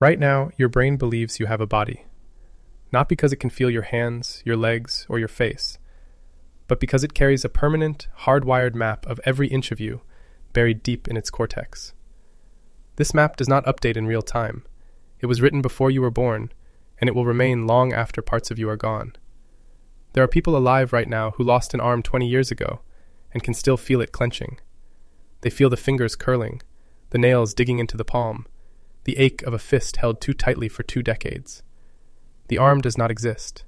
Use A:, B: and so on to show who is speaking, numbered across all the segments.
A: Right now, your brain believes you have a body, not because it can feel your hands, your legs, or your face, but because it carries a permanent, hardwired map of every inch of you buried deep in its cortex. This map does not update in real time. It was written before you were born, and it will remain long after parts of you are gone. There are people alive right now who lost an arm 20 years ago and can still feel it clenching. They feel the fingers curling, the nails digging into the palm, the ache of a fist held too tightly for 2 decades. The arm does not exist.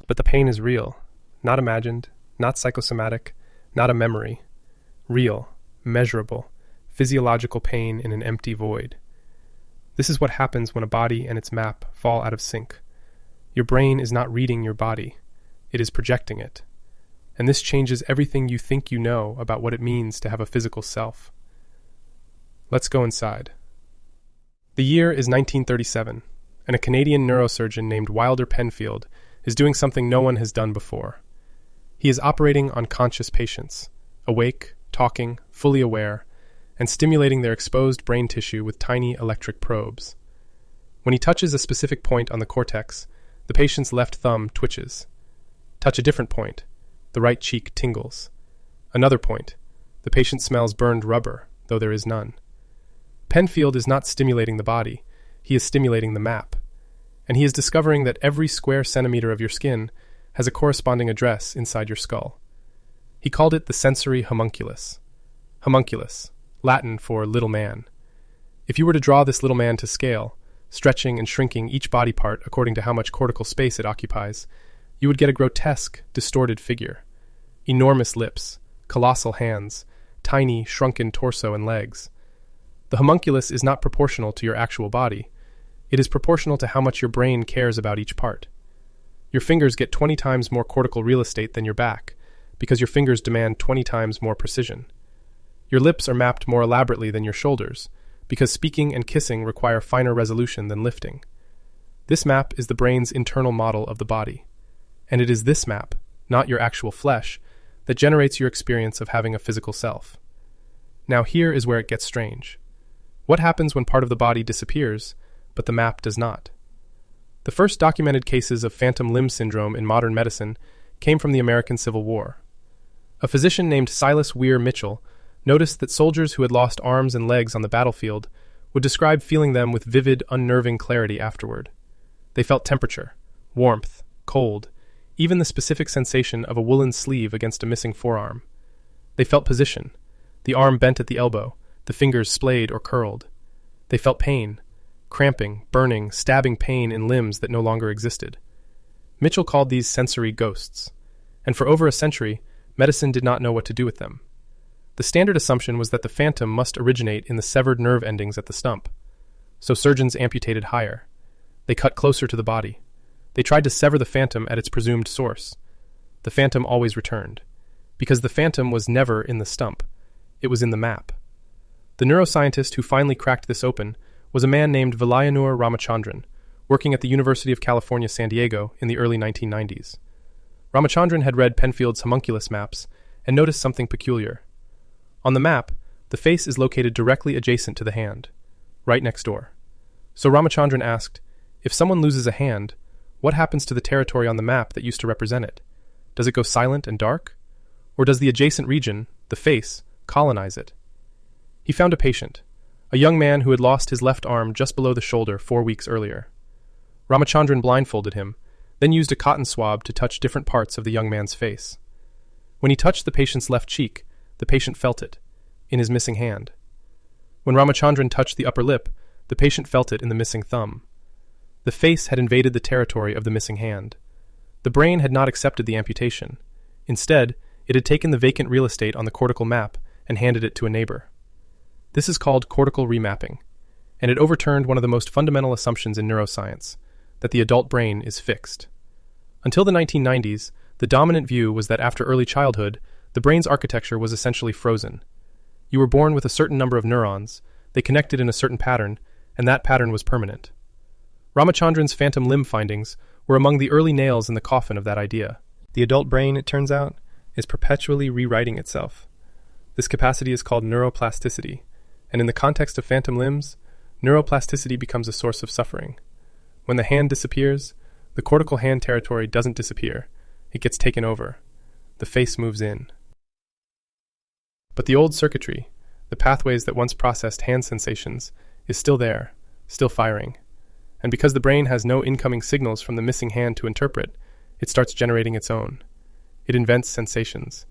A: But the pain is real, not imagined, not psychosomatic, not a memory. Real, measurable, physiological pain in an empty void. This is what happens when a body and its map fall out of sync. Your brain is not reading your body, it is projecting it. And this changes everything you think you know about what it means to have a physical self. Let's go inside. The year is 1937, and a Canadian neurosurgeon named Wilder Penfield is doing something no one has done before. He is operating on conscious patients, awake, talking, fully aware, and stimulating their exposed brain tissue with tiny electric probes. When he touches a specific point on the cortex, the patient's left thumb twitches. Touch a different point, the right cheek tingles. Another point, the patient smells burned rubber, though there is none. Penfield is not stimulating the body, he is stimulating the map. And he is discovering that every square centimeter of your skin has a corresponding address inside your skull. He called it the sensory homunculus. Homunculus, Latin for little man. If you were to draw this little man to scale, stretching and shrinking each body part according to how much cortical space it occupies, you would get a grotesque, distorted figure. Enormous lips, colossal hands, tiny, shrunken torso and legs. The homunculus is not proportional to your actual body. It is proportional to how much your brain cares about each part. Your fingers get 20 times more cortical real estate than your back, because your fingers demand 20 times more precision. Your lips are mapped more elaborately than your shoulders, because speaking and kissing require finer resolution than lifting. This map is the brain's internal model of the body. And it is this map, not your actual flesh, that generates your experience of having a physical self. Now here is where it gets strange. What happens when part of the body disappears, but the map does not? The first documented cases of phantom limb syndrome in modern medicine came from the American Civil War. A physician named Silas Weir Mitchell noticed that soldiers who had lost arms and legs on the battlefield would describe feeling them with vivid, unnerving clarity afterward. They felt temperature, warmth, cold, even the specific sensation of a woolen sleeve against a missing forearm. They felt position, the arm bent at the elbow, the fingers splayed or curled. They felt pain, cramping, burning, stabbing pain in limbs that no longer existed. Mitchell called these sensory ghosts, and for over a century, medicine did not know what to do with them. The standard assumption was that the phantom must originate in the severed nerve endings at the stump. So surgeons amputated higher. They cut closer to the body. They tried to sever the phantom at its presumed source. The phantom always returned, because the phantom was never in the stump. It was in the map. The neuroscientist who finally cracked this open was a man named Vilayanur Ramachandran, working at the University of California, San Diego in the early 1990s. Ramachandran had read Penfield's homunculus maps and noticed something peculiar. On the map, the face is located directly adjacent to the hand, right next door. So Ramachandran asked, if someone loses a hand, what happens to the territory on the map that used to represent it? Does it go silent and dark? Or does the adjacent region, the face, colonize it? He found a patient, a young man who had lost his left arm just below the shoulder 4 weeks earlier. Ramachandran blindfolded him, then used a cotton swab to touch different parts of the young man's face. When he touched the patient's left cheek, the patient felt it, in his missing hand. When Ramachandran touched the upper lip, the patient felt it in the missing thumb. The face had invaded the territory of the missing hand. The brain had not accepted the amputation. Instead, it had taken the vacant real estate on the cortical map and handed it to a neighbor. This is called cortical remapping, and it overturned one of the most fundamental assumptions in neuroscience, that the adult brain is fixed. Until the 1990s, the dominant view was that after early childhood, the brain's architecture was essentially frozen. You were born with a certain number of neurons, they connected in a certain pattern, and that pattern was permanent. Ramachandran's phantom limb findings were among the early nails in the coffin of that idea. The adult brain, it turns out, is perpetually rewriting itself. This capacity is called neuroplasticity, and in the context of phantom limbs, neuroplasticity becomes a source of suffering. When the hand disappears, the cortical hand territory doesn't disappear. It gets taken over. The face moves in. But the old circuitry, the pathways that once processed hand sensations, is still there, still firing. And because the brain has no incoming signals from the missing hand to interpret, it starts generating its own. It invents sensations.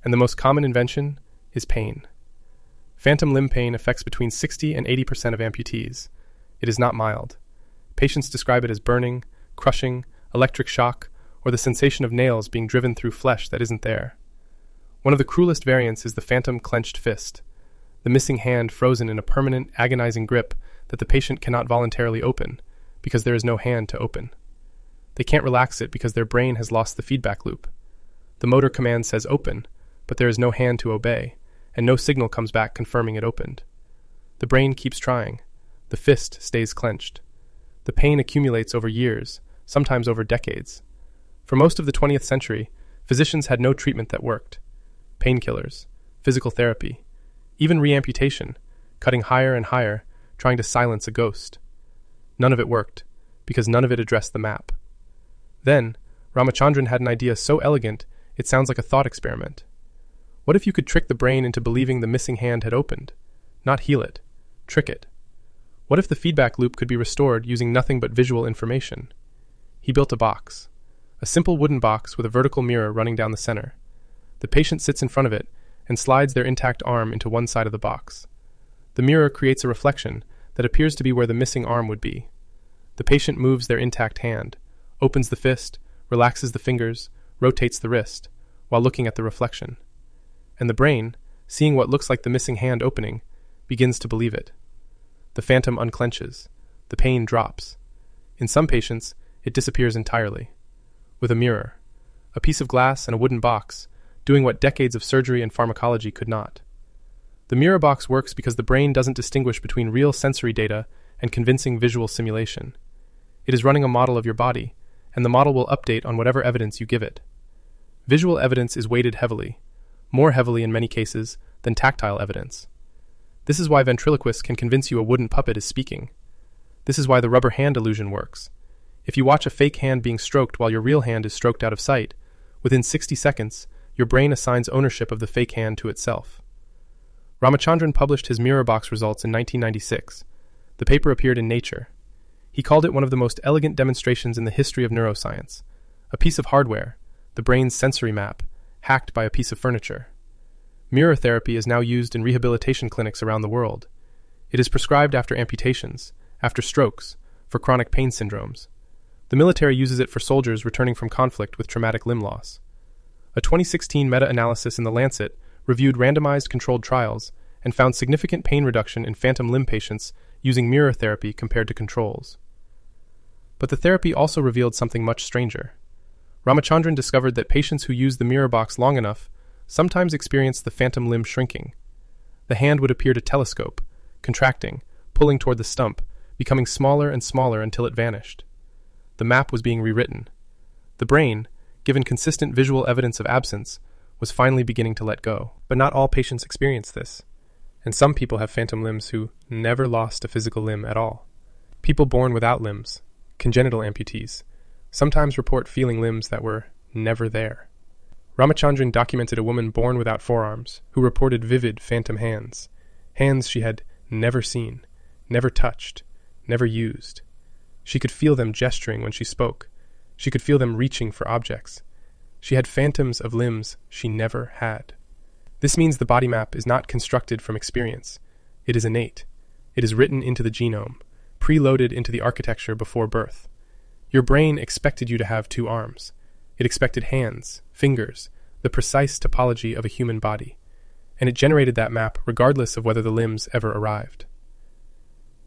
A: And the most common invention is pain. Phantom limb pain affects between 60 and 80% of amputees. It is not mild. Patients describe it as burning, crushing, electric shock, or the sensation of nails being driven through flesh that isn't there. One of the cruelest variants is the phantom clenched fist, the missing hand frozen in a permanent, agonizing grip that the patient cannot voluntarily open because there is no hand to open. They can't relax it because their brain has lost the feedback loop. The motor command says open, but there is no hand to obey, and no signal comes back confirming it opened. The brain keeps trying. The fist stays clenched. The pain accumulates over years, sometimes over decades. For most of the 20th century, physicians had no treatment that worked. Painkillers, physical therapy, even reamputation, cutting higher and higher, trying to silence a ghost. None of it worked, because none of it addressed the map. Then, Ramachandran had an idea so elegant, it sounds like a thought experiment. What if you could trick the brain into believing the missing hand had opened? Not heal it. Trick it. What if the feedback loop could be restored using nothing but visual information? He built a box. A simple wooden box with a vertical mirror running down the center. The patient sits in front of it and slides their intact arm into one side of the box. The mirror creates a reflection that appears to be where the missing arm would be. The patient moves their intact hand, opens the fist, relaxes the fingers, rotates the wrist, while looking at the reflection. And the brain, seeing what looks like the missing hand opening, begins to believe it. The phantom unclenches. The pain drops. In some patients, it disappears entirely. With a mirror, a piece of glass, and a wooden box, doing what decades of surgery and pharmacology could not. The mirror box works because the brain doesn't distinguish between real sensory data and convincing visual simulation. It is running a model of your body, and the model will update on whatever evidence you give it. Visual evidence is weighted heavily, more heavily in many cases than tactile evidence. This is why ventriloquists can convince you a wooden puppet is speaking. This is why the rubber hand illusion works. If you watch a fake hand being stroked while your real hand is stroked out of sight, within 60 seconds, your brain assigns ownership of the fake hand to itself. Ramachandran published his mirror box results in 1996. The paper appeared in Nature. He called it one of the most elegant demonstrations in the history of neuroscience, a piece of hardware, the brain's sensory map, hacked by a piece of furniture. Mirror therapy is now used in rehabilitation clinics around the world. It is prescribed after amputations, after strokes, for chronic pain syndromes. The military uses it for soldiers returning from conflict with traumatic limb loss. A 2016 meta-analysis in The Lancet reviewed randomized controlled trials and found significant pain reduction in phantom limb patients using mirror therapy compared to controls. But the therapy also revealed something much stranger. Ramachandran discovered that patients who used the mirror box long enough sometimes experienced the phantom limb shrinking. The hand would appear to telescope, contracting, pulling toward the stump, becoming smaller and smaller until it vanished. The map was being rewritten. The brain, given consistent visual evidence of absence, was finally beginning to let go. But not all patients experience this, and some people have phantom limbs who never lost a physical limb at all. People born without limbs, congenital amputees, sometimes report feeling limbs that were never there. Ramachandran documented a woman born without forearms who reported vivid phantom hands, hands she had never seen, never touched, never used. She could feel them gesturing when she spoke. She could feel them reaching for objects. She had phantoms of limbs she never had. This means the body map is not constructed from experience. It is innate. It is written into the genome, preloaded into the architecture before birth. Your brain expected you to have 2 arms. It expected hands, fingers, the precise topology of a human body, and it generated that map regardless of whether the limbs ever arrived.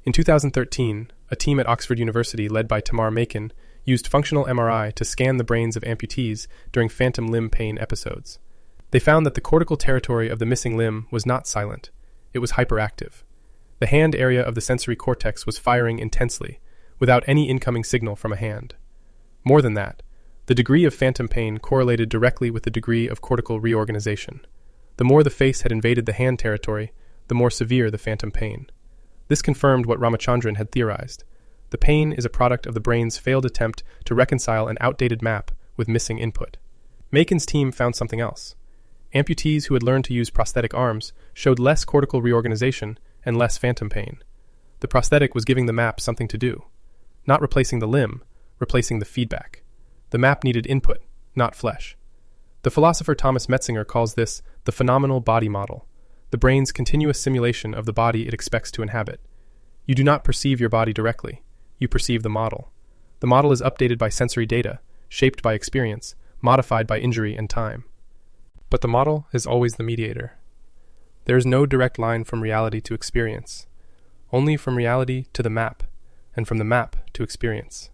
A: In 2013, a team at Oxford University led by Tamar Makin used functional MRI to scan the brains of amputees during phantom limb pain episodes. They found that the cortical territory of the missing limb was not silent. It was hyperactive. The hand area of the sensory cortex was firing intensely, without any incoming signal from a hand. More than that, the degree of phantom pain correlated directly with the degree of cortical reorganization. The more the face had invaded the hand territory, the more severe the phantom pain. This confirmed what Ramachandran had theorized. The pain is a product of the brain's failed attempt to reconcile an outdated map with missing input. Makin's team found something else. Amputees who had learned to use prosthetic arms showed less cortical reorganization and less phantom pain. The prosthetic was giving the map something to do. Not replacing the limb, replacing the feedback. The map needed input, not flesh. The philosopher Thomas Metzinger calls this the phenomenal body model, the brain's continuous simulation of the body it expects to inhabit. You do not perceive your body directly. You perceive the model. The model is updated by sensory data, shaped by experience, modified by injury and time. But the model is always the mediator. There is no direct line from reality to experience, only from reality to the map, and from the map to experience.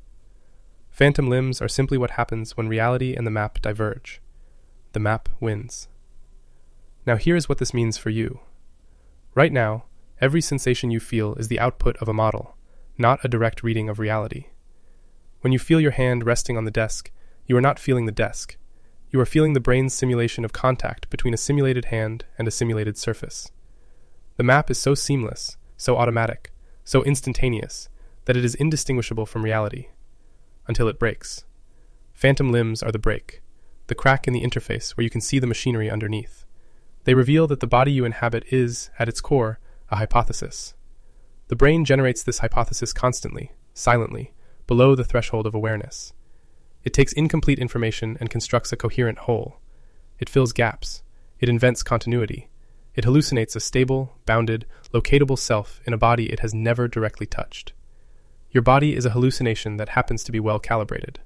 A: Phantom limbs are simply what happens when reality and the map diverge. The map wins. Now here is what this means for you. Right now, every sensation you feel is the output of a model, not a direct reading of reality. When you feel your hand resting on the desk, you are not feeling the desk. You are feeling the brain's simulation of contact between a simulated hand and a simulated surface. The map is so seamless, so automatic, so instantaneous, that it is indistinguishable from reality. Until it breaks. Phantom limbs are the break, the crack in the interface where you can see the machinery underneath. They reveal that the body you inhabit is, at its core, a hypothesis. The brain generates this hypothesis constantly, silently, below the threshold of awareness. It takes incomplete information and constructs a coherent whole. It fills gaps. It invents continuity. It hallucinates a stable, bounded, locatable self in a body it has never directly touched. Your body is a hallucination that happens to be well calibrated.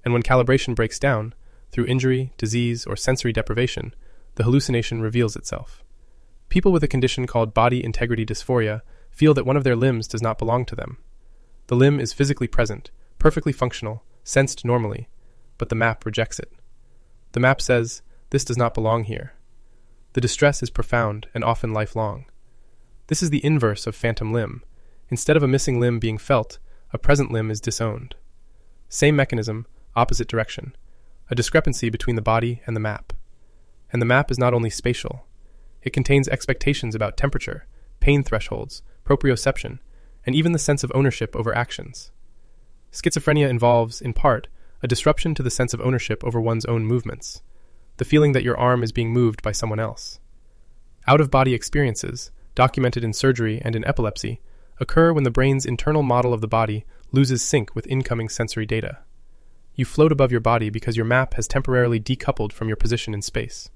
A: And when calibration breaks down, through injury, disease, or sensory deprivation, the hallucination reveals itself. People with a condition called body integrity dysphoria feel that one of their limbs does not belong to them. The limb is physically present, perfectly functional, sensed normally, but the map rejects it. The map says, this does not belong here. The distress is profound and often lifelong. This is the inverse of phantom limb. Instead of a missing limb being felt, a present limb is disowned. Same mechanism, opposite direction. A discrepancy between the body and the map. And the map is not only spatial. It contains expectations about temperature, pain thresholds, proprioception, and even the sense of ownership over actions. Schizophrenia involves, in part, a disruption to the sense of ownership over one's own movements, the feeling that your arm is being moved by someone else. Out-of-body experiences, documented in surgery and in epilepsy, occur when the brain's internal model of the body loses sync with incoming sensory data. You float above your body because your map has temporarily decoupled from your position in space.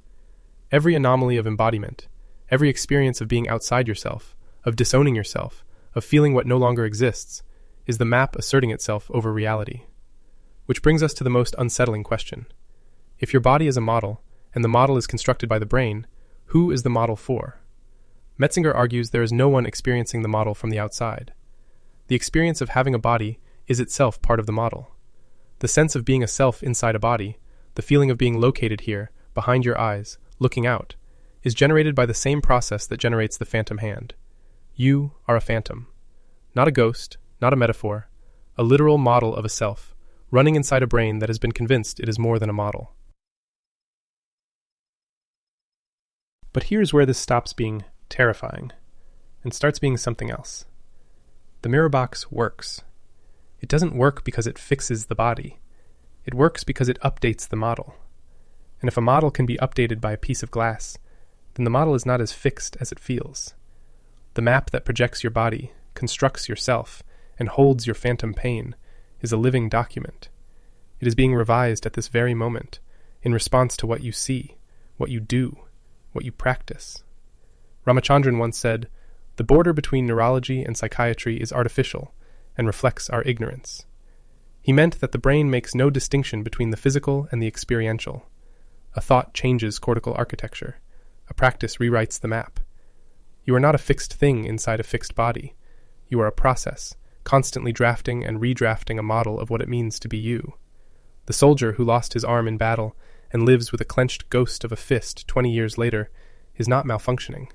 A: Every anomaly of embodiment, every experience of being outside yourself, of disowning yourself, of feeling what no longer exists, is the map asserting itself over reality. Which brings us to the most unsettling question. If your body is a model, and the model is constructed by the brain, who is the model for? Metzinger argues there is no one experiencing the model from the outside. The experience of having a body is itself part of the model. The sense of being a self inside a body, the feeling of being located here, behind your eyes, looking out, is generated by the same process that generates the phantom hand. You are a phantom. Not a ghost, not a metaphor, a literal model of a self, running inside a brain that has been convinced it is more than a model. But here's where this stops being terrifying and starts being something else. The mirror box works. It doesn't work because it fixes the body. It works because it updates the model. And if a model can be updated by a piece of glass, then the model is not as fixed as it feels. The map that projects your body, constructs yourself, and holds your phantom pain is a living document. It is being revised at this very moment, in response to what you see, what you do, what you practice. Ramachandran once said, "The border between neurology and psychiatry is artificial and reflects our ignorance." He meant that the brain makes no distinction between the physical and the experiential. A thought changes cortical architecture. A practice rewrites the map. You are not a fixed thing inside a fixed body. You are a process, constantly drafting and redrafting a model of what it means to be you. The soldier who lost his arm in battle and lives with a clenched ghost of a fist 20 years later is not malfunctioning.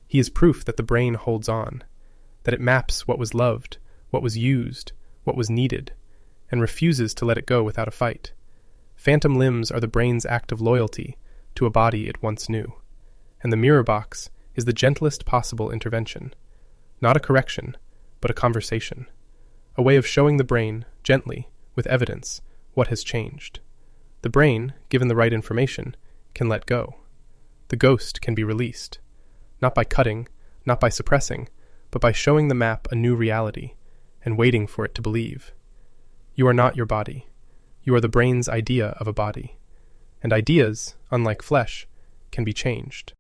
A: He is proof that the brain holds on, that it maps what was loved, what was used, what was needed, and refuses to let it go without a fight. Phantom limbs are the brain's act of loyalty to a body it once knew, and the mirror box is the gentlest possible intervention. Not a correction, but a conversation. A way of showing the brain, gently, with evidence, what has changed. The brain, given the right information, can let go. The ghost can be released. Not by cutting, not by suppressing, but by showing the map a new reality, and waiting for it to believe. You are not your body. You are the brain's idea of a body. And ideas, unlike flesh, can be changed.